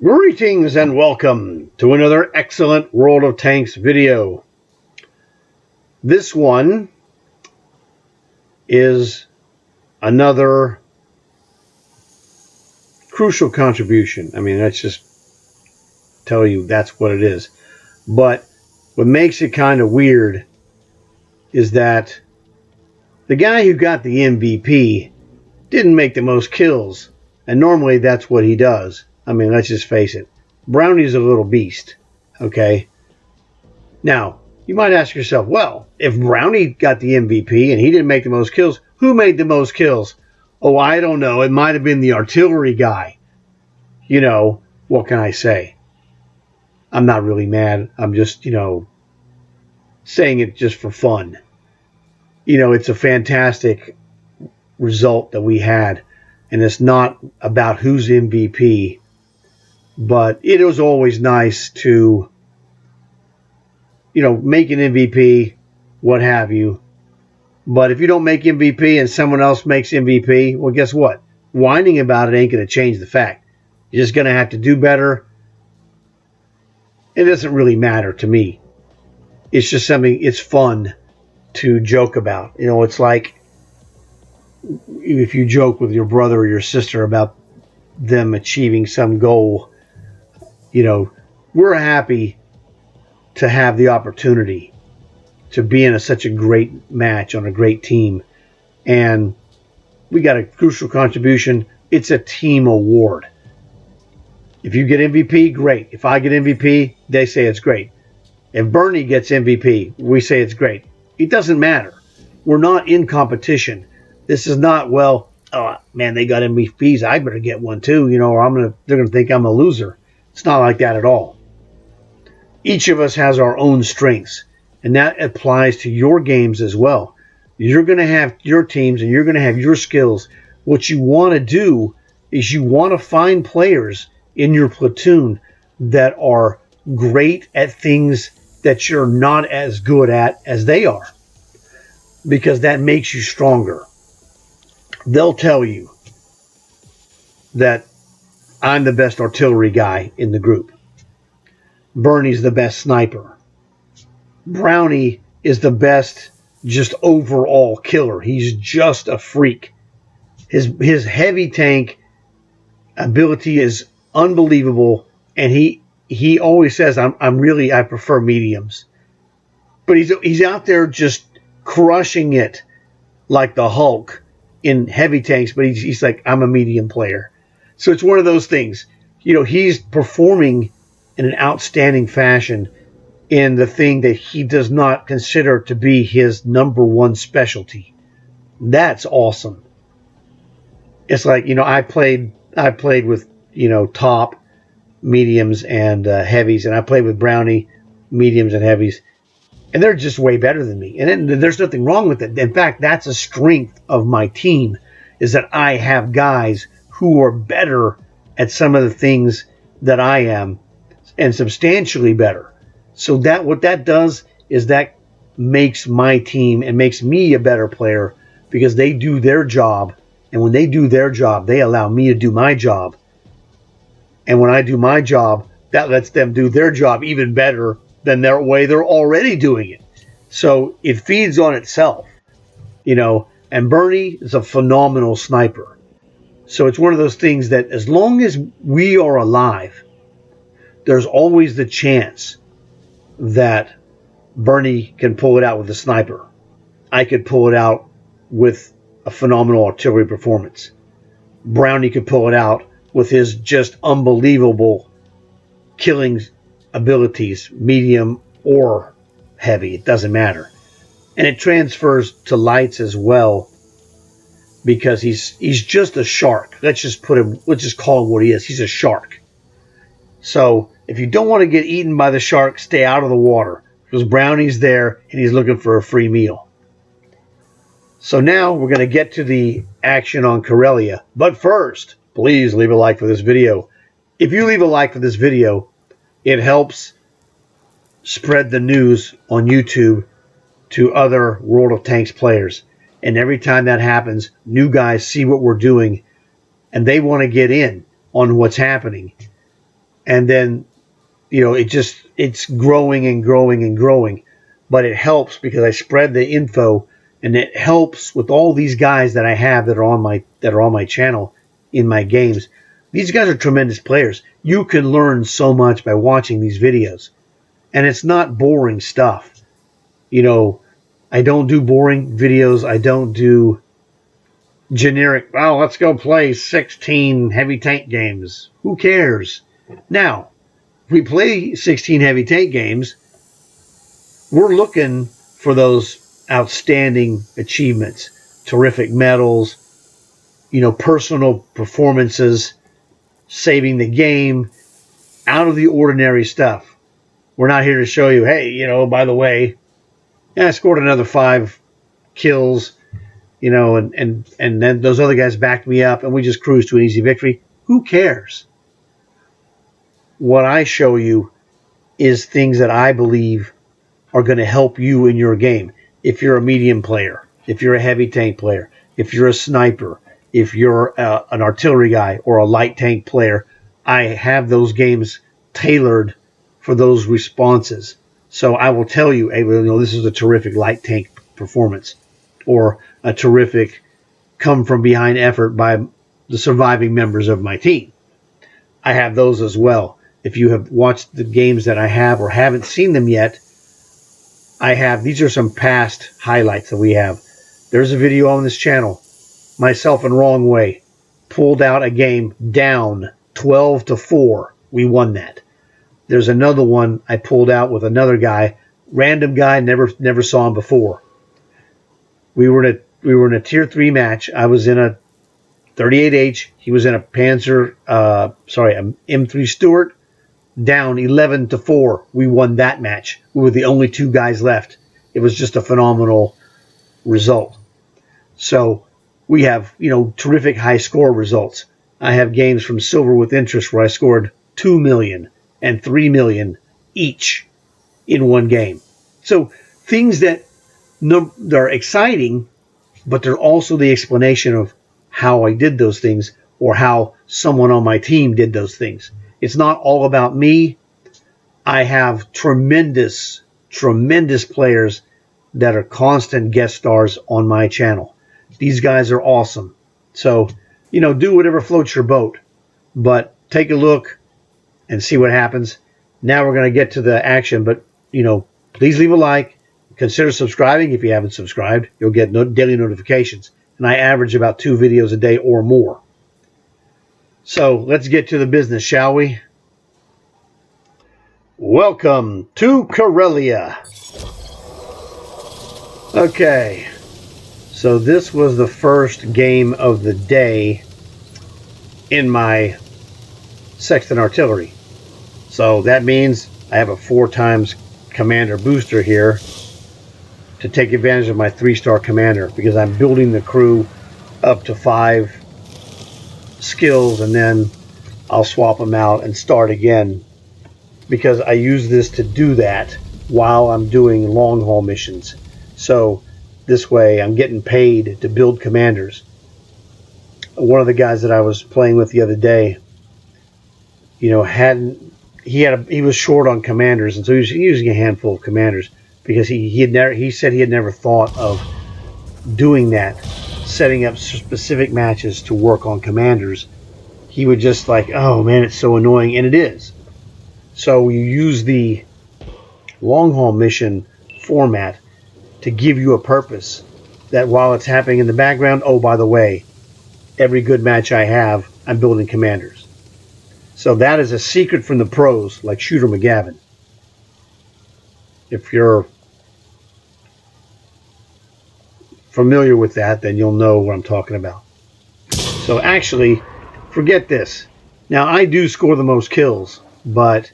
Greetings and welcome to another excellent World of Tanks video. This one is another crucial contribution. I mean, let's just tell you that's what it is. But what makes it kind of weird is that the guy who got the MVP didn't make the most kills. And normally that's what he does. I mean, let's just face it. Browny's a little beast. Okay? Now, you might ask yourself, well, if Browny got the MVP and he didn't make the most kills, who made the most kills? Oh, I don't know. It might have been the artillery guy. You know, what can I say? I'm not really mad. I'm just, saying it just for fun. It's a fantastic result that we had. And it's not about who's MVP. But it was always nice to make an MVP, what have you. But if you don't make MVP and someone else makes MVP, well, guess what? Whining about it ain't going to change the fact. You're just going to have to do better. It doesn't really matter to me. It's just something, it's fun to joke about. It's like if you joke with your brother or your sister about them achieving some goal, we're happy to have the opportunity to be in such a great match on a great team. And we got a crucial contribution. It's a team award. If you get MVP, great. If I get MVP, they say it's great. If Bernie gets MVP, we say it's great. It doesn't matter. We're not in competition. This is not, well, oh man, they got MVPs. I better get one too, or they're gonna think I'm a loser. It's not like that at all. Each of us has our own strengths, and that applies to your games as well. You're going to have your teams and you're going to have your skills. What you want to do is you want to find players in your platoon that are great at things that you're not as good at as they are, because that makes you stronger. They'll tell you that I'm the best artillery guy in the group. Bernie's the best sniper. Browny is the best just overall killer. He's just a freak. His heavy tank ability is unbelievable, and he always says I prefer mediums. But he's out there just crushing it like the Hulk in heavy tanks, but he's like, I'm a medium player. So it's one of those things. He's performing in an outstanding fashion in the thing that he does not consider to be his number one specialty. That's awesome. It's like, I played with, top, mediums, and heavies, and I played with Browny, mediums, and heavies, and they're just way better than me. And there's nothing wrong with it. In fact, that's a strength of my team, is that I have guys who are better at some of the things that I am, and substantially better. So what that does is that makes my team and makes me a better player, because they do their job. And when they do their job, they allow me to do my job. And when I do my job, that lets them do their job even better than their way they're already doing it. So it feeds on itself, And Bernie is a phenomenal sniper. So it's one of those things that as long as we are alive, there's always the chance that Bernie can pull it out with a sniper. I could pull it out with a phenomenal artillery performance. Brownie could pull it out with his just unbelievable killing abilities, medium or heavy. It doesn't matter. And it transfers to lights as well, because he's just a shark. Let's just call him what he is. He's a shark. So if you don't want to get eaten by the shark, stay out of the water, because Brownie's there and he's looking for a free meal. So now we're going to get to the action on Karelia. But first, please leave a like for this video. If you leave a like for this video, it helps spread the news on YouTube to other World of Tanks players. And every time that happens, new guys see what we're doing, and they want to get in on what's happening. And then, it's growing and growing and growing. But it helps because I spread the info, and it helps with all these guys that I have that are on my channel in my games. These guys are tremendous players. You can learn so much by watching these videos. And it's not boring stuff. I don't do boring videos. I don't do generic, well, let's go play 16 heavy tank games. Who cares? Now, if we play 16 heavy tank games, we're looking for those outstanding achievements, terrific medals, personal performances, saving the game, out of the ordinary stuff. We're not here to show you, hey, by the way, I scored another 5 kills, and then those other guys backed me up and we just cruised to an easy victory. Who cares? What I show you is things that I believe are going to help you in your game. If you're a medium player, if you're a heavy tank player, if you're a sniper, if you're an artillery guy or a light tank player, I have those games tailored for those responses. So I will tell you, hey, this is a terrific light tank performance, or a terrific come from behind effort by the surviving members of my team. I have those as well. If you have watched the games that I have or haven't seen them yet, these are some past highlights that we have. There's a video on this channel, myself and Wrong Way pulled out a game down 12-4. We won that. There's another one I pulled out with another guy, random guy, never saw him before. We were in a tier 3 match. I was in a 38H. He was in a an M3 Stuart. Down 11-4. We won that match. We were the only 2 guys left. It was just a phenomenal result. So we have, terrific high score results. I have games from Silver with Interest where I scored 2 million and 3 million each in one game. So things that are exciting, but they're also the explanation of how I did those things or how someone on my team did those things. It's not all about me. I have tremendous players that are constant guest stars on my channel. These guys are awesome. So, do whatever floats your boat. But take a look and see what happens. Now we're going to get to the action. But, please leave a like. Consider subscribing if you haven't subscribed. You'll get daily notifications. And I average about 2 videos a day or more. So let's get to the business, shall we? Welcome to Karelia. Okay, so this was the first game of the day in my Sexton Artillery. So that means I have a 4 times commander booster here to take advantage of my 3-star commander, because I'm building the crew up to 5 skills, and then I'll swap them out and start again, because I use this to do that while I'm doing long haul missions. So this way I'm getting paid to build commanders. One of the guys that I was playing with the other day, he was short on commanders, and so he was using a handful of commanders, because he said he had never thought of doing that, setting up specific matches to work on commanders. He would just like, oh man, it's so annoying, and it is. So you use the long haul mission format to give you a purpose, that while it's happening in the background, oh, by the way, every good match I have, I'm building commanders. So that is a secret from the pros, like Shooter McGavin. If you're familiar with that, then you'll know what I'm talking about. So actually, forget this. Now, I do score the most kills, but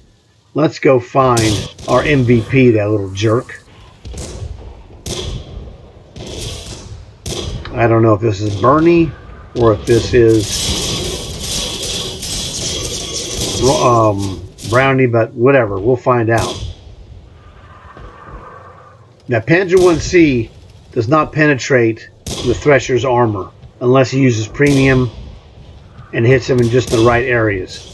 let's go find our MVP, that little jerk. I don't know if this is Browny or if this is Browny, but whatever, we'll find out. Now, Panzer 1C does not penetrate the Thresher's armor unless he uses premium and hits him in just the right areas.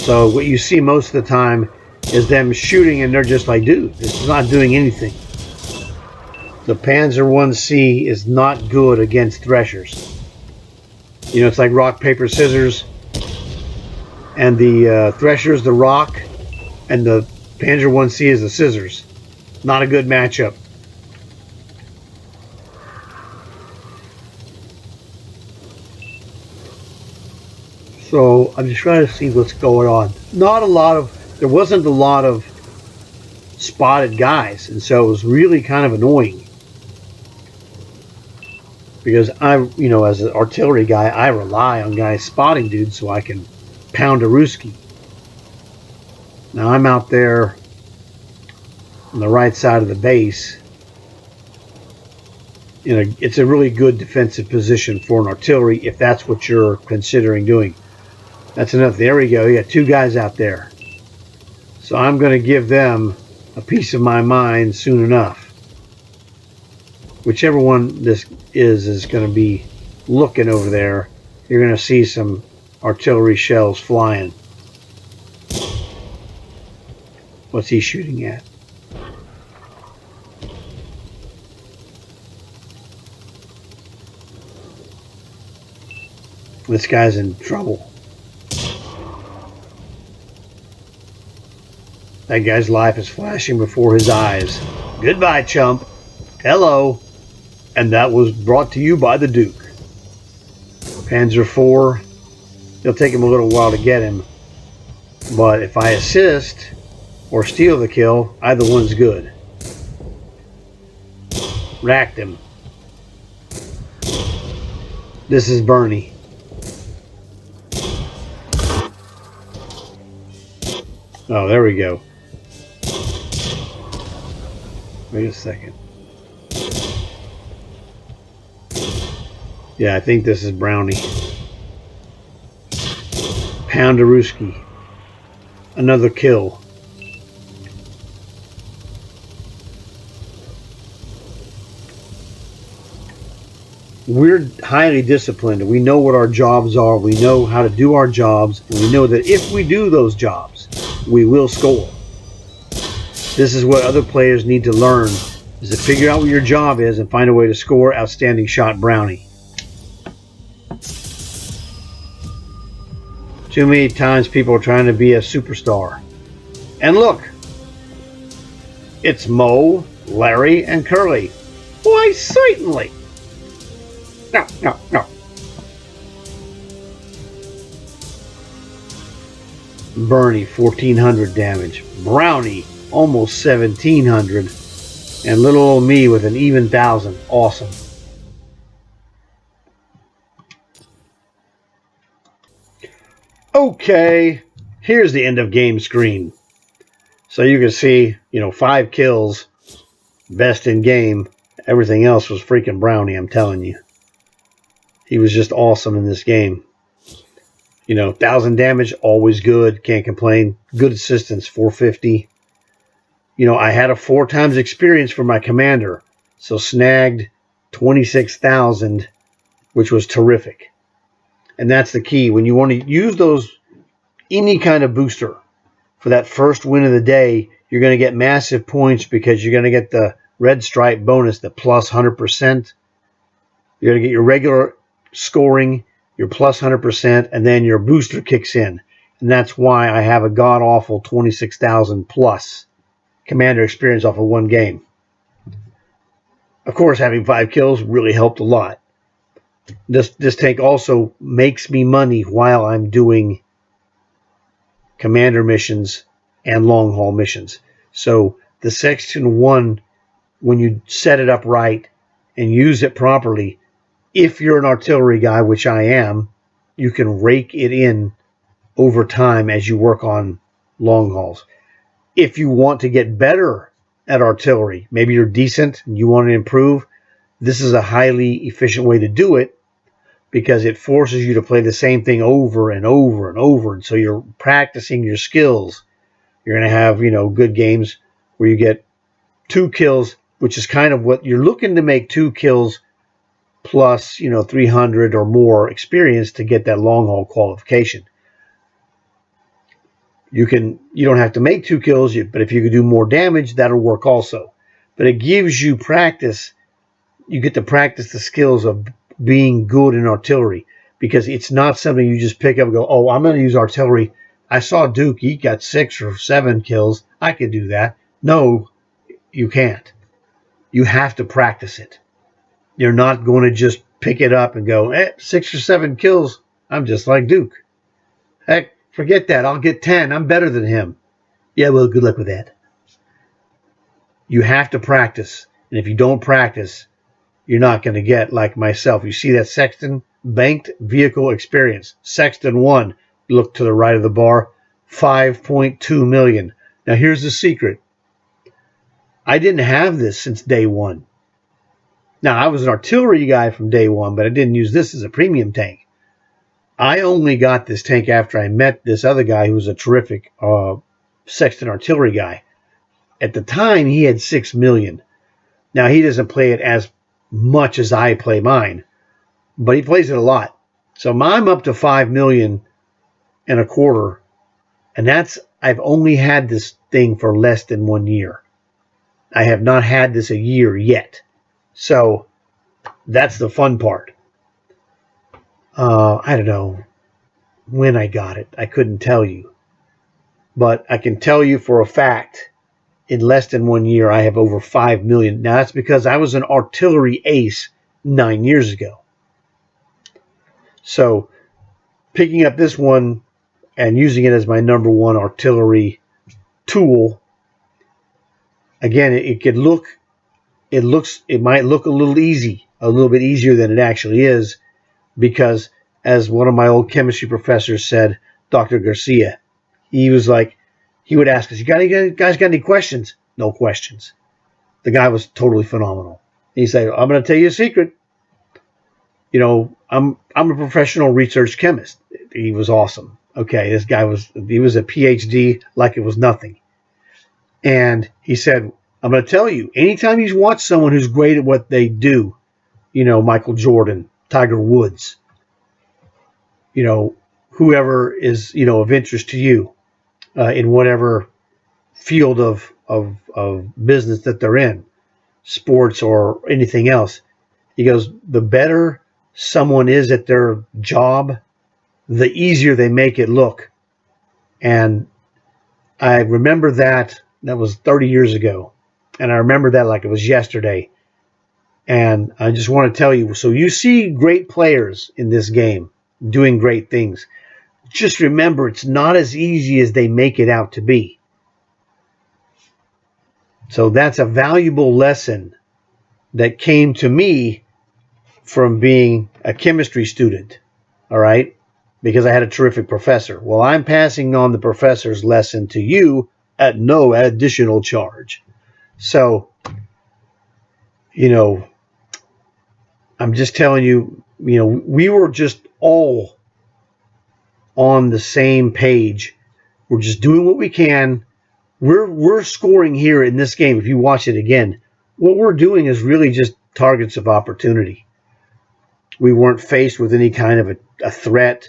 So what you see most of the time is them shooting, and they're just like, dude, this is not doing anything. The Panzer 1C is not good against threshers. You know, it's like rock, paper, scissors. And the threshers, the rock, and the Panzer 1C is the scissors. Not a good matchup. So I'm just trying to see what's going on. There wasn't a lot of spotted guys, and so it was really kind of annoying. Because as an artillery guy, I rely on guys spotting dudes so I can pound a Ruski. Now I'm out there on the right side of the base. It's a really good defensive position for an artillery if that's what you're considering doing. That's enough. There we go. You got two guys out there. So I'm going to give them a piece of my mind soon enough. Whichever one this is going to be looking over there, you're going to see some artillery shells flying. What's he shooting at? This guy's in trouble. That guy's life is flashing before his eyes. Goodbye, chump. Hello. And that was brought to you by the Duke. Panzer IV. It'll take him a little while to get him. But if I assist or steal the kill, either one's good. Racked him. This is Browny. Oh, there we go. Wait a second. Yeah, I think this is Browny. Poundaruski. Another kill. We're highly disciplined. We know what our jobs are. We know how to do our jobs. And we know that if we do those jobs, we will score. This is what other players need to learn, is to figure out what your job is and find a way to score. Outstanding shot, Browny. Too many times people are trying to be a superstar. And look, it's Mo, Larry, and Curly. Why, certainly. No. Browny, 1,400 damage. Browny, almost 1,700. And little old me with an even 1,000. Awesome. Okay, here's the end of game screen. So you can see, 5 kills, best in game. Everything else was freaking Browny, I'm telling you. He was just awesome in this game. 1,000 damage, always good. Can't complain. Good assistance, 450. I had a 4 times experience for my commander. So snagged 26,000, which was terrific. And that's the key. When you want to use any kind of booster for that first win of the day, you're going to get massive points because you're going to get the red stripe bonus, the plus 100%. You're going to get your regular scoring, your plus 100%, and then your booster kicks in. And that's why I have a god-awful 26,000 plus commander experience off of one game. Of course, having 5 kills really helped a lot. This tank also makes me money while I'm doing commander missions and long haul missions. So the Section 1, when you set it up right and use it properly, if you're an artillery guy, which I am, you can rake it in over time as you work on long hauls. If you want to get better at artillery, maybe you're decent and you want to improve, this is a highly efficient way to do it because it forces you to play the same thing over and over and over. And so you're practicing your skills. You're going to have, good games where you get 2 kills, which is kind of what you're looking to make, 2 kills plus, 300 or more experience to get that long haul qualification. You don't have to make 2 kills, but if you can do more damage, that'll work also. But it gives you practice. You get to practice the skills of being good in artillery, because it's not something you just pick up and go, oh, I'm going to use artillery. I saw Duke, he got 6 or 7 kills. I could do that. No, you can't. You have to practice it. You're not going to just pick it up and go, 6 or 7 kills. I'm just like Duke. Heck, forget that. I'll get 10. I'm better than him. Yeah, well, good luck with that. You have to practice. And if you don't practice, you're not going to get like myself. You see that Sexton banked vehicle experience. Sexton 1, look to the right of the bar, 5.2 million. Now here's the secret. I didn't have this since day 1. Now I was an artillery guy from day 1, but I didn't use this as a premium tank. I only got this tank after I met this other guy who was a terrific Sexton artillery guy. At the time, he had 6 million. Now he doesn't play it as much as I play mine, but he plays it a lot. So I'm up to 5 million and a quarter, and I've only had this thing for less than 1 year. I have not had this a year yet. So that's the fun part. I don't know when I got it. I couldn't tell you. But I can tell you for a fact, in less than 1 year, I have over 5 million. Now, that's because I was an artillery ace 9 years ago. So picking up this one and using it as my number 1 artillery tool, again, it might look a little bit easier than it actually is, because as one of my old chemistry professors said, Dr. Garcia, he would ask us, you guys got any questions? No questions. The guy was totally phenomenal. He said, I'm going to tell you a secret. I'm a professional research chemist. He was awesome. Okay, this guy was a PhD like it was nothing. And he said, I'm going to tell you, anytime you watch someone who's great at what they do, Michael Jordan, Tiger Woods, whoever is, of interest to you in whatever field of business that they're in, sports or anything else. He goes, the better someone is at their job, the easier they make it look. And I remember that was 30 years ago. And I remember that like it was yesterday. And I just want to tell you, so you see great players in this game doing great things. Just remember, it's not as easy as they make it out to be. So that's a valuable lesson that came to me from being a chemistry student, all right? Because I had a terrific professor. Well, I'm passing on the professor's lesson to you at no additional charge. So, I'm just telling you, we were just all on the same page. We're just doing what we can. We're scoring here in this game. If you watch it again, what we're doing is really just targets of opportunity. We weren't faced with any kind of a threat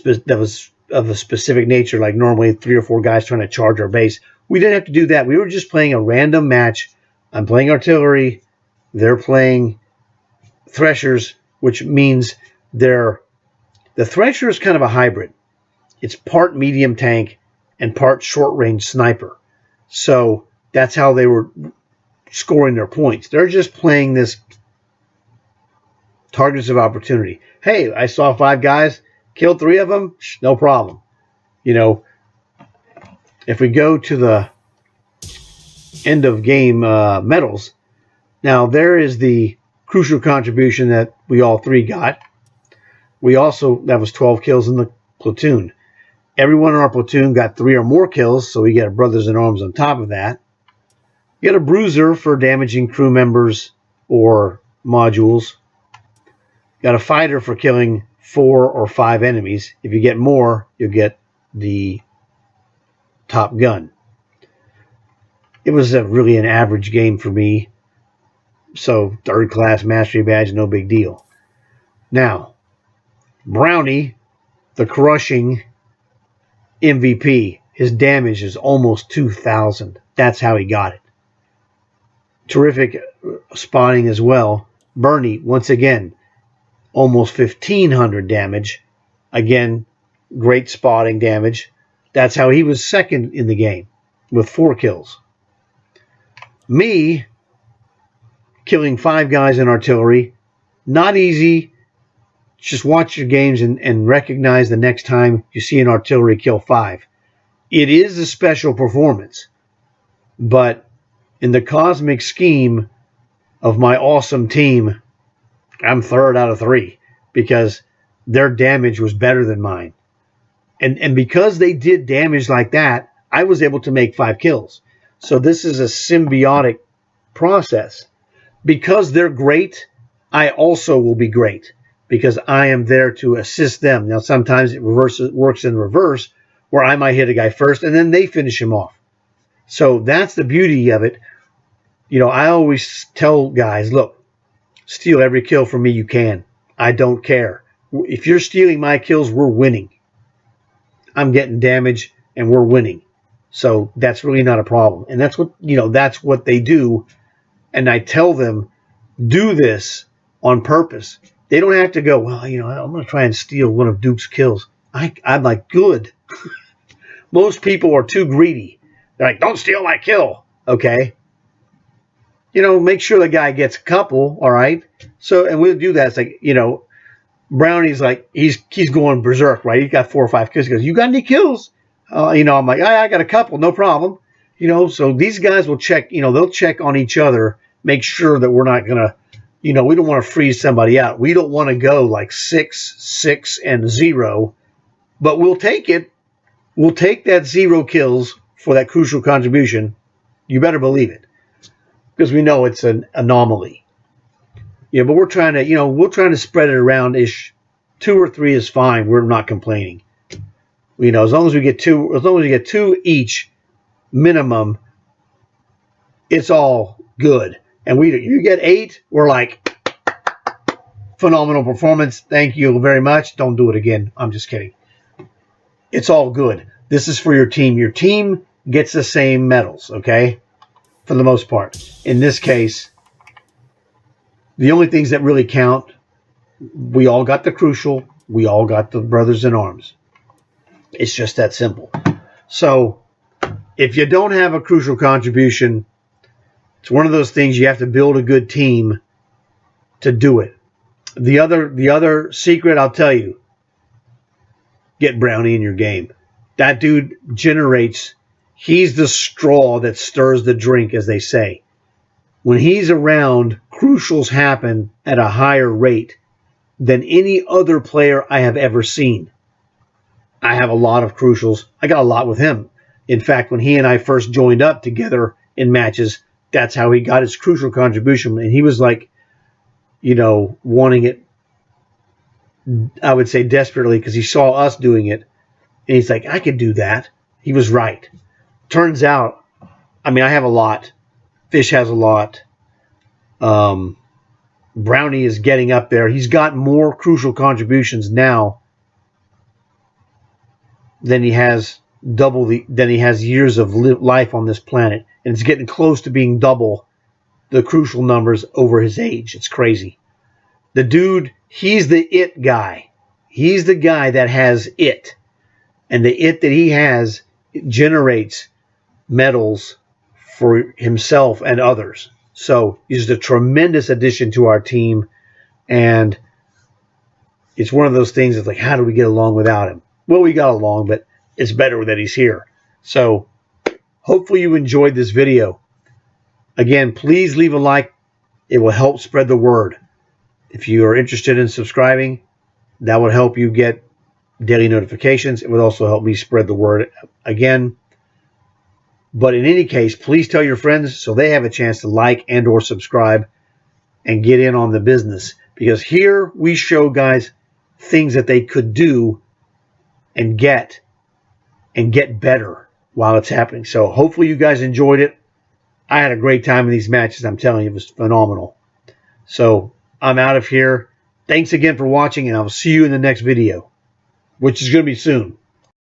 that was of a specific nature, like normally 3 or 4 guys trying to charge our base. We didn't have to do that. We were just playing a random match. I'm playing artillery. They're playing threshers, which means the thresher is kind of a hybrid. It's part medium tank and part short-range sniper. So that's how they were scoring their points. They're just playing this targets of opportunity. Hey, I saw 5 guys, killed 3 of them, no problem. If we go to the end of game medals, now there is the crucial contribution that we all 3 got. That was 12 kills in the platoon. Everyone in our platoon got 3 or more kills, so we get a brothers in arms on top of that. You get a bruiser for damaging crew members or modules. You got a fighter for killing 4 or 5 enemies. If you get more, you'll get the Top Gun. It was really an average game for me. So 3rd class mastery badge, no big deal. Now, Browny, the crushing MVP. his damage is almost 2,000. That's how he got it. Terrific spotting as well. Browny, once again, almost 1,500 damage. Again, great spotting damage. That's how he was second in the game with 4 kills. Me, killing 5 guys in artillery, not easy. Just watch your games and recognize the next time you see an artillery kill 5. It is a special performance, but in the cosmic scheme of my awesome team, I'm 3rd out of 3 because their damage was better than mine. And because they did damage like that, I was able to make 5 kills. So this is a symbiotic process. Because they're great, I also will be great because I am there to assist them. Now, sometimes it works in reverse, where I might hit a guy first and then they finish him off. So that's the beauty of it. You know, I always tell guys, look, steal every kill from me you can. I don't care. If you're stealing my kills, we're winning. I'm getting damage and we're winning. So that's really not a problem. And that's what, that's what they do. And I tell them, do this on purpose. They don't have to go, well, I'm going to try and steal one of Duke's kills. I'm like, good. Most people are too greedy. They're like, don't steal my kill. Okay. Make sure the guy gets a couple. All right. So, and we'll do that. It's like, Browny's like, he's going berserk, right? He's got 4 or 5 kills. He goes, you got any kills? I'm like, I got a couple, no problem. So these guys will check, they'll check on each other, make sure that we're not going to, we don't want to freeze somebody out. We don't want to go like 6, 6, and 0, but we'll take it. We'll take that 0 kills for that crucial contribution. You better believe it, because we know it's an anomaly. But we're trying to spread it around-ish. 2 or 3 is fine. We're not complaining. As long as we get 2 each minimum, it's all good. And you get 8, we're like, phenomenal performance. Thank you very much. Don't do it again. I'm just kidding. It's all good. This is for your team. Your team gets the same medals, okay? For the most part. In this case, the only things that really count, we all got the crucial. We all got the brothers in arms. It's just that simple. So, if you don't have a crucial contribution, it's one of those things you have to build a good team to do it. The other secret I'll tell you, get Browny in your game. That dude generates, he's the straw that stirs the drink, as they say. When he's around, crucials happen at a higher rate than any other player I have ever seen. I have a lot of crucials. I got a lot with him. In fact, when he and I first joined up together in matches, that's how he got his crucial contribution. And he was like, wanting it, I would say desperately, because he saw us doing it. And he's like, I could do that. He was right. Turns out, I have a lot. Fish has a lot. Browny is getting up there. He's got more crucial contributions now than he has years of life on this planet. And it's getting close to being double the crucial numbers over his age. It's crazy. The dude, he's the it guy. He's the guy that has it. And the it that he has generates medals for himself and others. So he's a tremendous addition to our team. And it's one of those things that's like, how do we get along without him? Well, we got along, but it's better that he's here. So hopefully you enjoyed this video. Again, please leave a like. It will help spread the word. If you are interested in subscribing, that would help you get daily notifications. It would also help me spread the word again. But in any case, please tell your friends so they have a chance to like and or subscribe and get in on the business. Because here we show guys things that they could do and get better while it's happening. So hopefully you guys enjoyed it. I had a great time in these matches. I'm telling you, it was phenomenal. So I'm out of here. Thanks again for watching, and I'll see you in the next video, which is going to be soon.